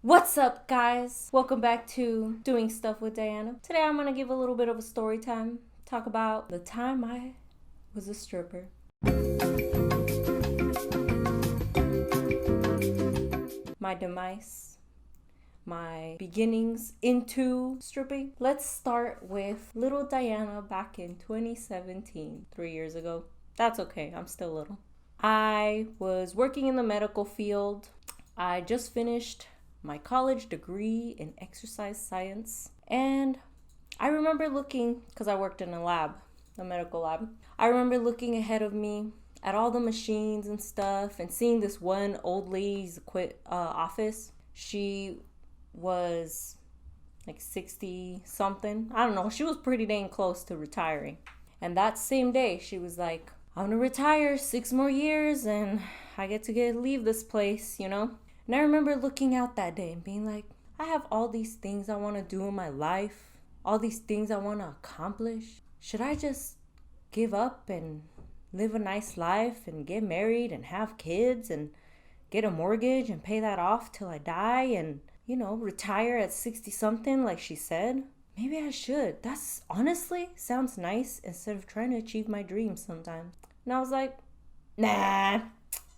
What's up, guys? Welcome back to Doing Stuff with Diana. Today I'm gonna give a little bit of a story time, talk about the time I was a stripper. My demise, my beginnings into stripping. Let's start with little Diana back in 2017, 3 years ago. That's okay, I'm still little. I was working in the medical field. I just finished my college degree in exercise science. And I remember looking, because I worked in a medical lab. I remember looking ahead of me at all the machines and stuff and seeing this one old lady's office. She was like 60 something. I don't know. She was pretty dang close to retiring. And that same day, she was like, I'm gonna retire 6 more years and I get to leave this place, And I remember looking out that day and being like, I have all these things I want to do in my life, all these things I want to accomplish. Should I just give up and live a nice life and get married and have kids and get a mortgage and pay that off till I die and, retire at 60 something like she said? Maybe I should. That's honestly sounds nice instead of trying to achieve my dreams sometimes. And I was like, nah.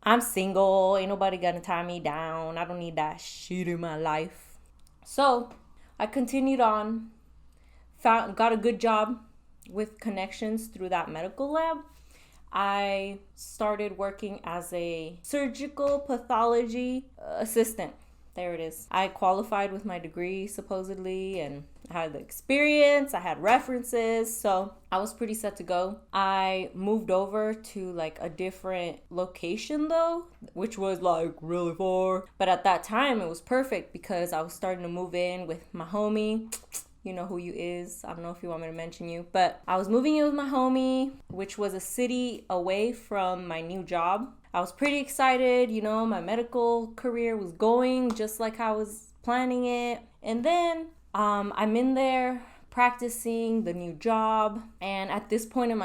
I'm single. Ain't nobody gonna tie me down. I don't need that shit in my life. So I continued on, got a good job with connections through that medical lab. I started working as a surgical pathology assistant. There it is. I qualified with my degree supposedly and I had the experience, I had references, so I was pretty set to go. I moved over to like a different location though, which was like really far. But at that time it was perfect because I was starting to move in with my homie. You know who you is. I don't know if you want me to mention you, but I was moving in with my homie, which was a city away from my new job. I was pretty excited, my medical career was going just like I was planning it. And then I'm in there practicing the new job, and at this point in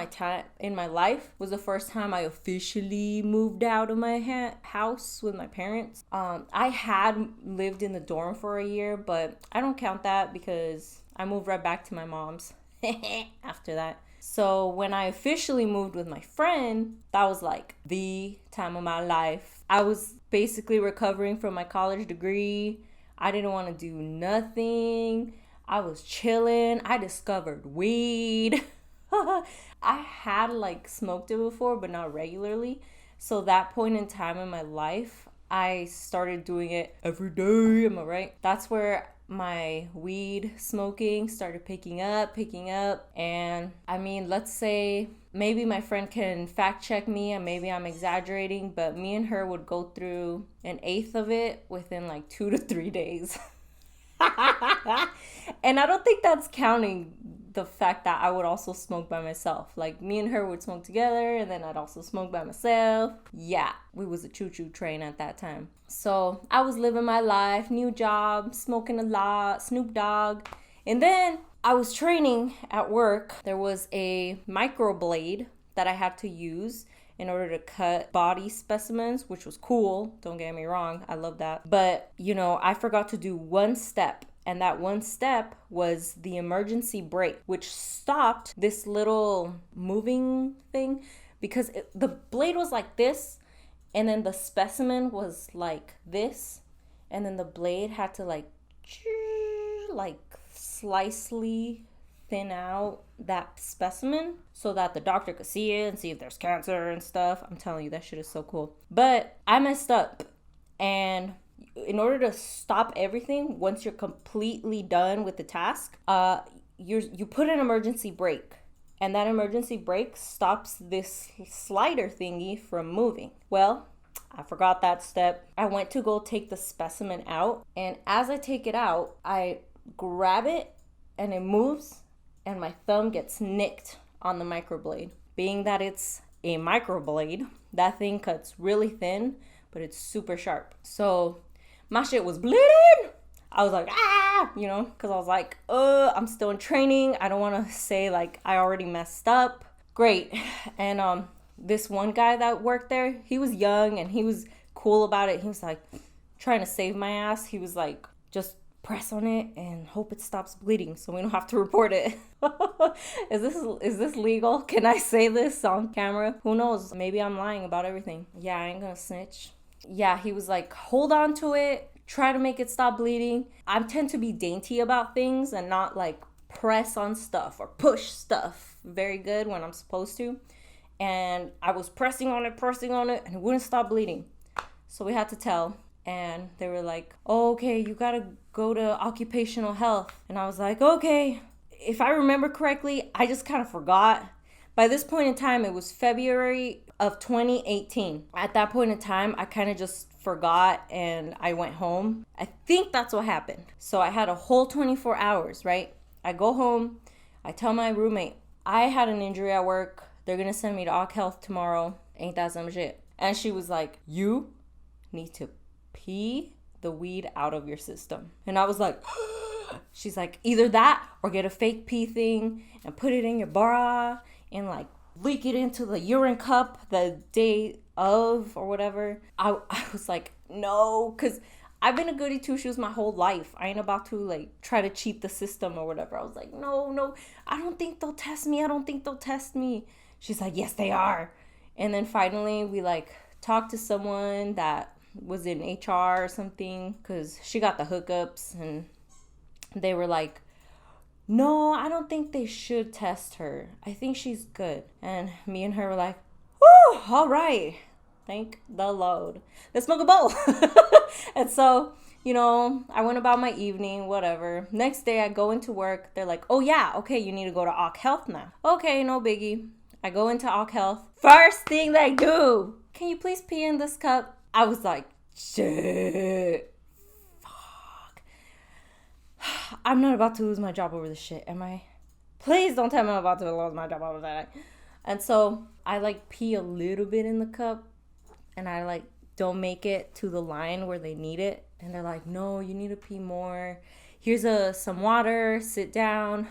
my life was the first time I officially moved out of my house with my parents. I had lived in the dorm for a year, but I don't count that because I moved right back to my mom's after that. So when I officially moved with my friend, that was like the time of my life. I was basically recovering from my college degree. I didn't want to do nothing. I was chilling. I discovered weed. I had like smoked it before, but not regularly. So that point in time in my life, I started doing it every day. Am I right? That's where my weed smoking started picking up. And I mean, let's say maybe my friend can fact check me and maybe I'm exaggerating, but me and her would go through an eighth of it within like 2 to 3 days. And I don't think that's counting the fact that I would also smoke by myself. Like me and her would smoke together and then I'd also smoke by myself. Yeah, we was a choo-choo train at that time. So I was living my life, new job, smoking a lot, Snoop Dogg. And then I was training at work. There was a microblade that I had to use in order to cut body specimens, which was cool. Don't get me wrong. I love that. But, I forgot to do one step. And that one step was the emergency brake, which stopped this little moving thing because the blade was like this. And then the specimen was like this. And then the blade had to like slightly thin out that specimen so that the doctor could see it and see if there's cancer and stuff. I'm telling you, that shit is so cool. But I messed up. And in order to stop everything, once you're completely done with the task, you put an emergency brake. And that emergency brake stops this slider thingy from moving. Well, I forgot that step. I went to go take the specimen out. And as I take it out, I grab it and it moves and my thumb gets nicked on the microblade. Being that it's a microblade, that thing cuts really thin, but it's super sharp. So my shit was bleeding. I was like, because I was like, I'm still in training. I don't want to say like I already messed up. Great. And this one guy that worked there, he was young and he was cool about it. He was like, trying to save my ass. He was like, just press on it and hope it stops bleeding so we don't have to report it. Is this legal? Can I say this on camera? Who knows? Maybe I'm lying about everything. Yeah, I ain't gonna snitch. Yeah, he was like, hold on to it, try to make it stop bleeding. I tend to be dainty about things and not like press on stuff or push stuff very good when I'm supposed to. And I was pressing on it, and it wouldn't stop bleeding. So we had to tell. And they were like, oh, okay, you gotta go to occupational health. And I was like, okay. If I remember correctly, I just kind of forgot. By this point in time, it was February of 2018. At that point in time, I kind of just forgot and I went home. I think that's what happened. So I had a whole 24 hours, right? I go home. I tell my roommate, I had an injury at work. They're going to send me to Occ Health tomorrow. Ain't that some shit? And she was like, you need to pee the weed out of your system. And I was like, she's like, either that or get a fake pee thing and put it in your bra and like leak it into the urine cup the day of or whatever. I was like, no, because I've been a goody two shoes my whole life. I ain't about to like try to cheat the system or whatever. I was like, no, I don't think they'll test me. She's like, yes, they are. And then finally we like talked to someone that was in HR or something because she got the hookups, and they were like, no, I don't think they should test her. I think she's good. And me and her were like, whew, all right. Thank the Lord. Let's smoke a bowl. And so, you know, I went about my evening, whatever. Next day I go into work. They're like, oh yeah, okay, you need to go to Occ Health now. Okay, no biggie. I go into Occ Health. First thing they do, can you please pee in this cup? I was like, shit. Fuck. I'm not about to lose my job over this shit, am I? Please don't tell me I'm about to lose my job over that. And so I like pee a little bit in the cup, and I like don't make it to the line where they need it. And they're like, no, you need to pee more. Here's some water, sit down.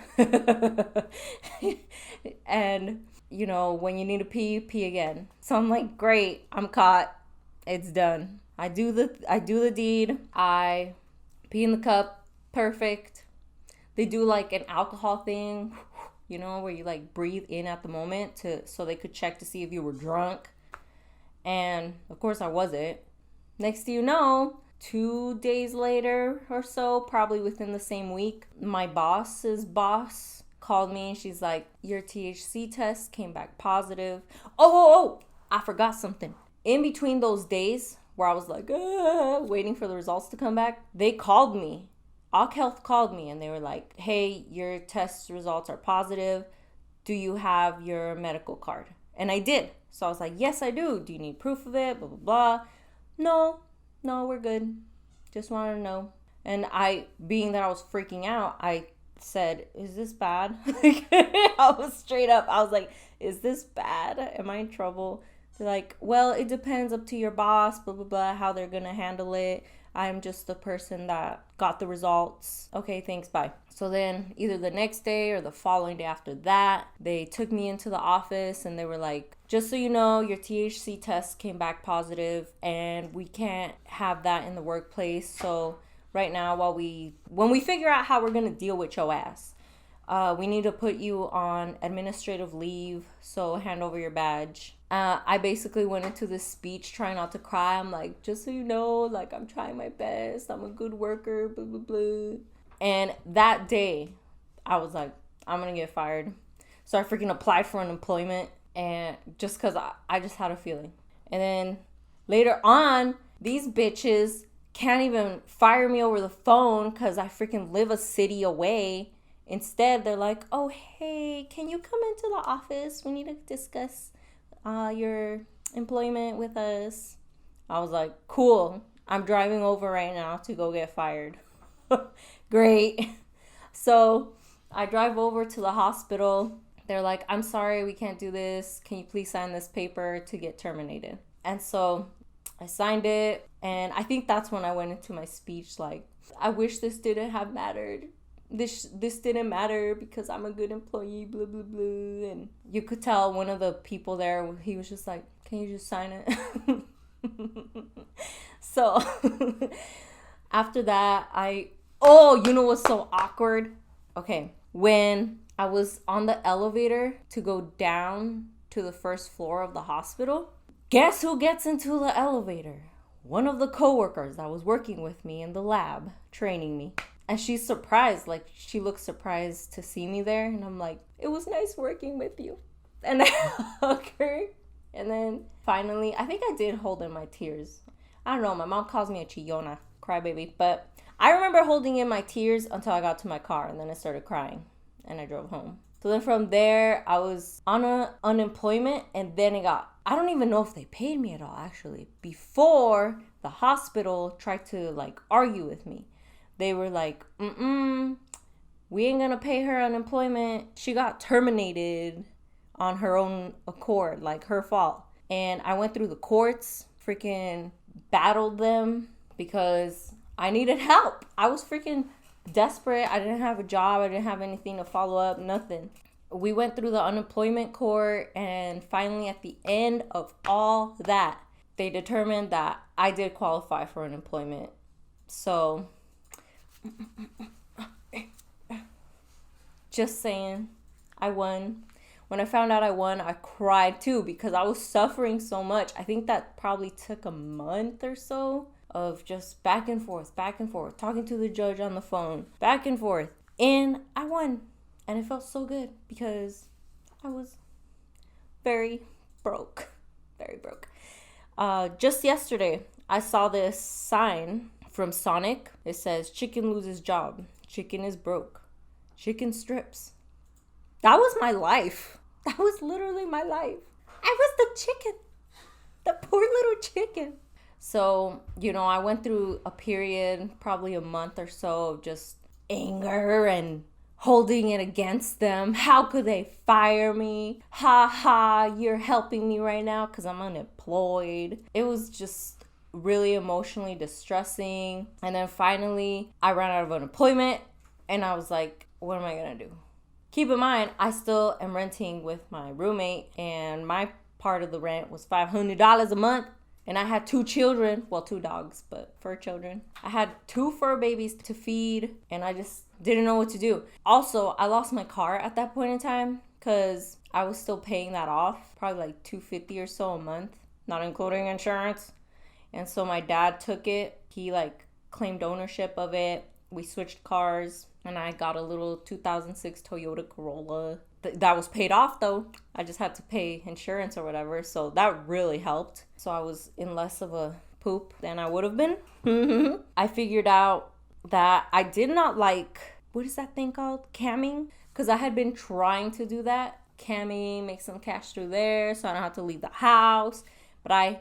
And, you know, when you need to pee again. So I'm like, great, I'm caught. It's done. I do the deed. I pee in the cup. Perfect. They do like an alcohol thing, you know, where you like breathe in at the moment so they could check to see if you were drunk. And of course I wasn't. Next thing you know, 2 days later or so, probably within the same week, my boss's boss called me and she's like, your THC test came back positive. Oh, I forgot something. In between those days where I was like, waiting for the results to come back, they called me. Occ Health called me and they were like, hey, your test results are positive. Do you have your medical card? And I did. So I was like, yes, I do. Do you need proof of it? Blah, blah, blah. No, we're good. Just wanted to know. And being that I was freaking out, I said, is this bad? I was straight up. I was like, is this bad? Am I in trouble? They're like, well, it depends up to your boss, blah, blah, blah, how they're going to handle it. I'm just the person that got the results. Okay, thanks, bye. So then either the next day or the following day after that, they took me into the office and they were like, just so you know, your THC test came back positive and we can't have that in the workplace. So right now, when we figure out how we're going to deal with your ass, we need to put you on administrative leave, so hand over your badge. I basically went into this speech trying not to cry. I'm like, just so you know, like, I'm trying my best. I'm a good worker, blah, blah, blah. And that day, I was like, I'm going to get fired. So I freaking applied for unemployment, and just because I just had a feeling. And then later on, these bitches can't even fire me over the phone because I freaking live a city away. Instead, they're like, oh, hey, can you come into the office? We need to discuss your employment with us. I was like, cool. I'm driving over right now to go get fired. Great. So I drive over to the hospital. They're like, I'm sorry, we can't do this. Can you please sign this paper to get terminated? And so I signed it. And I think that's when I went into my speech like, I wish this didn't have mattered. This didn't matter because I'm a good employee, blah, blah, blah. And you could tell one of the people there, he was just like, can you just sign it? So after that, oh, you know what's so awkward? Okay, when I was on the elevator to go down to the first floor of the hospital, guess who gets into the elevator? One of the coworkers that was working with me in the lab, training me. And she's surprised, like she looks surprised to see me there. And I'm like, it was nice working with you. And I hug her. And then finally, I think I did hold in my tears. I don't know, my mom calls me a chillona, crybaby. But I remember holding in my tears until I got to my car. And then I started crying. And I drove home. So then from there, I was on unemployment. And then I don't even know if they paid me at all, actually. Before the hospital tried to like argue with me. They were like, we ain't gonna pay her unemployment. She got terminated on her own accord, like her fault. And I went through the courts, freaking battled them because I needed help. I was freaking desperate. I didn't have a job. I didn't have anything to follow up, nothing. We went through the unemployment court, and finally at the end of all that, they determined that I did qualify for unemployment. So, just saying, I won. When I found out I won, I cried too because I was suffering so much. I think that probably took a month or so of just back and forth, talking to the judge on the phone, back and forth. And I won. And it felt so good because I was very broke. Very broke. Just yesterday, I saw this sign from Sonic. It says, chicken loses job. Chicken is broke. Chicken strips. That was my life. That was literally my life. I was the chicken. The poor little chicken. So, I went through a period, probably a month or so of just anger and holding it against them. How could they fire me? Ha ha, you're helping me right now because I'm unemployed. It was just really emotionally distressing. And then finally, I ran out of unemployment and I was like, what am I going to do? Keep in mind, I still am renting with my roommate and my part of the rent was $500 a month. And I had 2 children, well, 2 dogs, but fur children. I had 2 fur babies to feed, and I just didn't know what to do. Also, I lost my car at that point in time because I was still paying that off, probably like $250 or so a month, not including insurance. And so my dad took it. He claimed ownership of it. We switched cars, and I got a little 2006 Toyota Corolla. That was paid off though. I just had to pay insurance or whatever. So that really helped. So I was in less of a poop than I would have been. I figured out that I did not like, what is that thing called? Camming. Because I had been trying to do that. Camming, make some cash through there so I don't have to leave the house. But I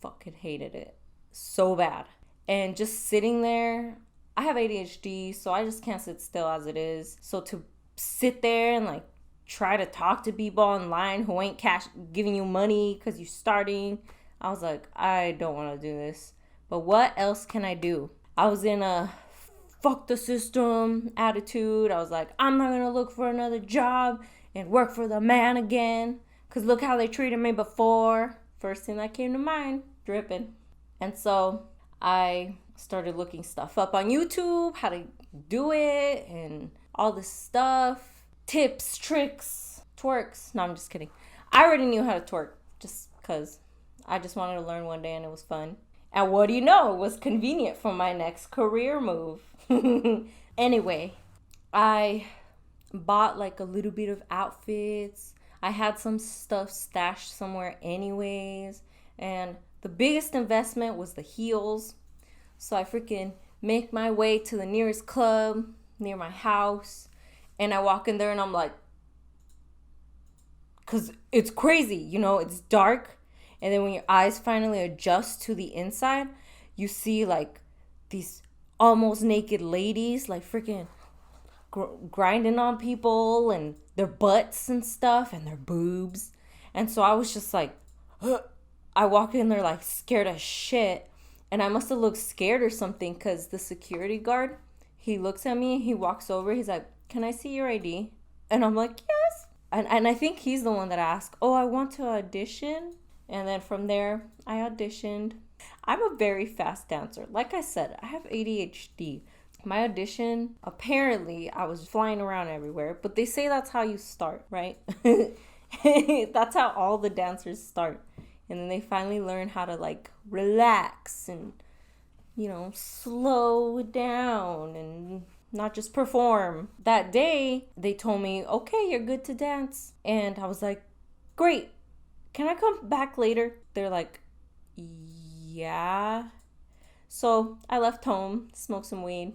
fucking hated it so bad. And just sitting there, I have ADHD, so I just can't sit still as it is. So to sit there and try to talk to people online who ain't giving you money because you're starting. I was like, I don't want to do this. But what else can I do? I was in a fuck the system attitude. I was like, I'm not going to look for another job and work for the man again. Because look how they treated me before. First thing that came to mind, dripping. And so I started looking stuff up on YouTube, how to do it and all this stuff. Tips, tricks, twerks. No, I'm just kidding. I already knew how to twerk just because I just wanted to learn one day and it was fun. And what do you know? It was convenient for my next career move. Anyway, I bought a little bit of outfits. I had some stuff stashed somewhere anyways. And the biggest investment was the heels. So I freaking make my way to the nearest club near my house. And I walk in there and I'm like, because it's crazy, it's dark. And then when your eyes finally adjust to the inside, you see these almost naked ladies freaking grinding on people and their butts and stuff and their boobs. And so I was just like, I walked in there scared as shit. And I must have looked scared or something because the security guard, he looks at me, he walks over, he's like, can I see your ID? And I'm like, yes. And I think he's the one that asked, oh, I want to audition. And then from there, I auditioned. I'm a very fast dancer. Like I said, I have ADHD. My audition, apparently, I was flying around everywhere, but they say that's how you start, right? That's how all the dancers start. And then they finally learn how to like relax and, slow down and not just perform. That day, they told me, okay, you're good to dance. And I was like, great. Can I come back later? They're like, yeah. So I left home, smoked some weed,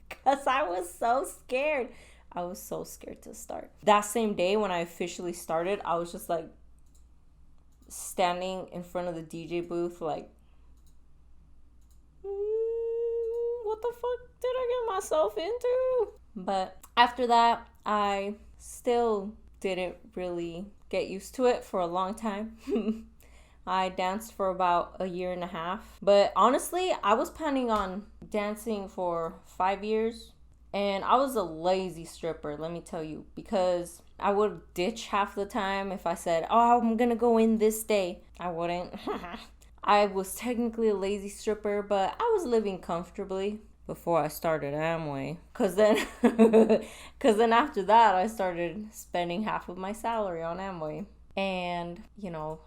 because I was so scared. I was so scared to start. That same day when I officially started, I was just like standing in front of the DJ booth like, what the fuck did I get myself into? But after that, I still didn't really get used to it for a long time. I danced for about a year and a half. But honestly, I was planning on dancing for 5 years. And I was a lazy stripper, let me tell you. Because I would ditch half the time if I said, oh, I'm going to go in this day. I wouldn't. I was technically a lazy stripper, but I was living comfortably before I started Amway. Because then after that, I started spending half of my salary on Amway. And,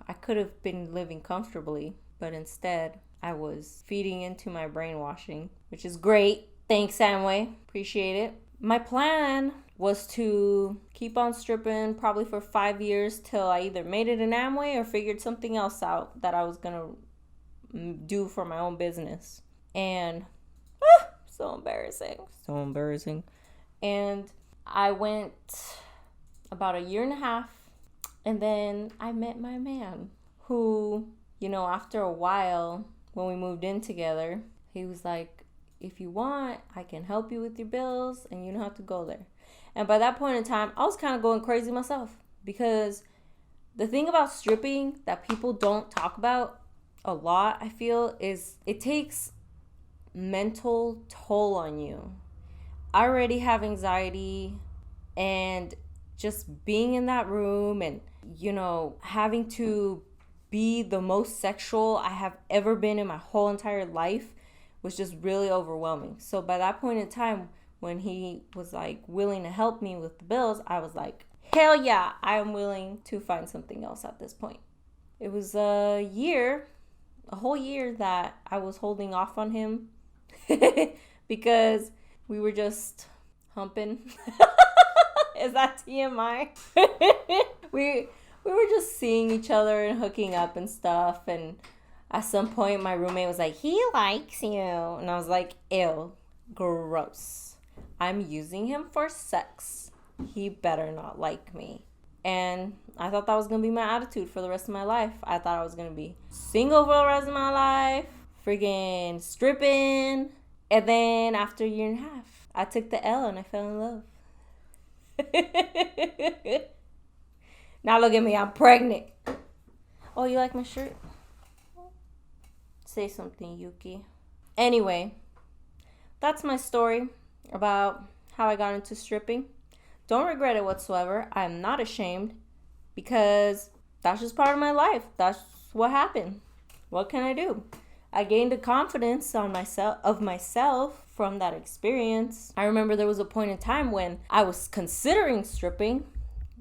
I could have been living comfortably, but instead I was feeding into my brainwashing, which is great. Thanks, Amway. Appreciate it. My plan was to keep on stripping probably for 5 years till I either made it in Amway or figured something else out that I was going to do for my own business. And so embarrassing. And I went about a year and a half. And then I met my man who, after a while, when we moved in together, he was like, if you want, I can help you with your bills and you don't have to go there. And by that point in time, I was kind of going crazy myself, because the thing about stripping that people don't talk about a lot, I feel, is it takes mental toll on you. I already have anxiety, and just being in that room and, having to be the most sexual I have ever been in my whole entire life was just really overwhelming. So by that point in time, when he was like willing to help me with the bills, I was like, hell yeah, I am willing to find something else at this point. It was a whole year that I was holding off on him because we were just humping. Is that TMI? We were just seeing each other and hooking up and stuff. And at some point, my roommate was like, he likes you. And I was like, ew, gross. I'm using him for sex. He better not like me. And I thought that was going to be my attitude for the rest of my life. I thought I was going to be single for the rest of my life, freaking stripping. And then after a year and a half, I took the L and I fell in love. Now look at me, I'm pregnant. Oh, you like my shirt? Say something, Yuki. Anyway, that's my story about how I got into stripping. Don't regret it whatsoever. I'm not ashamed, because that's just part of my life. That's what happened. What can I do? I gained a confidence of myself from that experience. I remember there was a point in time when I was considering stripping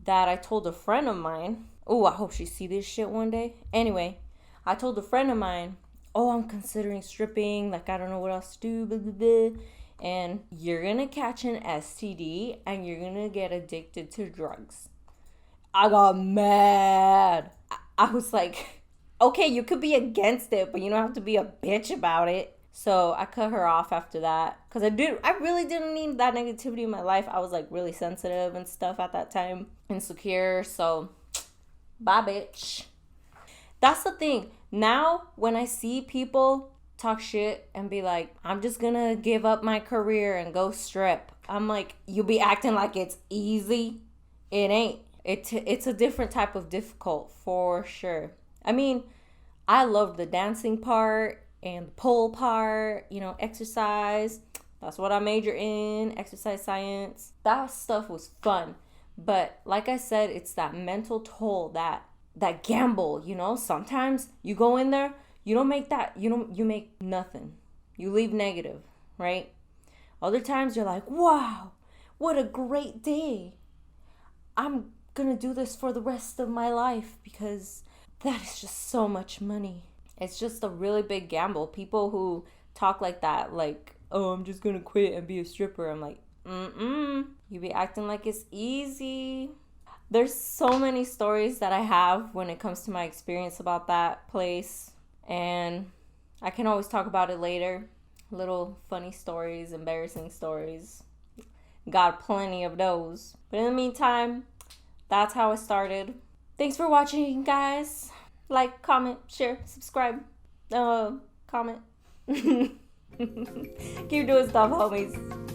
that I told a friend of mine. Oh, I hope she see this shit one day. Anyway, I told a friend of mine, oh, I'm considering stripping. Like, I don't know what else to do. Blah, blah, blah. And you're going to catch an STD and you're going to get addicted to drugs. I got mad. I was like, okay, you could be against it, but you don't have to be a bitch about it. So I cut her off after that, because I really didn't need that negativity in my life. I was like really sensitive and stuff at that time, insecure. So bye, bitch. That's the thing. Now when I see people talk shit and be like, I'm just gonna give up my career and go strip, I'm like, you be acting like it's easy. It ain't. It's a different type of difficult, for sure. I mean, I love the dancing part and the pole part, exercise. That's what I major in, exercise science. That stuff was fun. But like I said, it's that mental toll, that gamble, Sometimes you go in there, you don't make that, you make nothing. You leave negative, right? Other times you're like, wow, what a great day. I'm gonna do this for the rest of my life because that is just so much money. It's just a really big gamble. People who talk like that, like, oh, I'm just gonna quit and be a stripper. I'm like, you be acting like it's easy. There's so many stories that I have when it comes to my experience about that place. And I can always talk about it later. Little funny stories, embarrassing stories. Got plenty of those. But in the meantime, that's how it started. Thanks for watching, guys. Like, comment, share, subscribe, comment. Keep doing stuff, homies.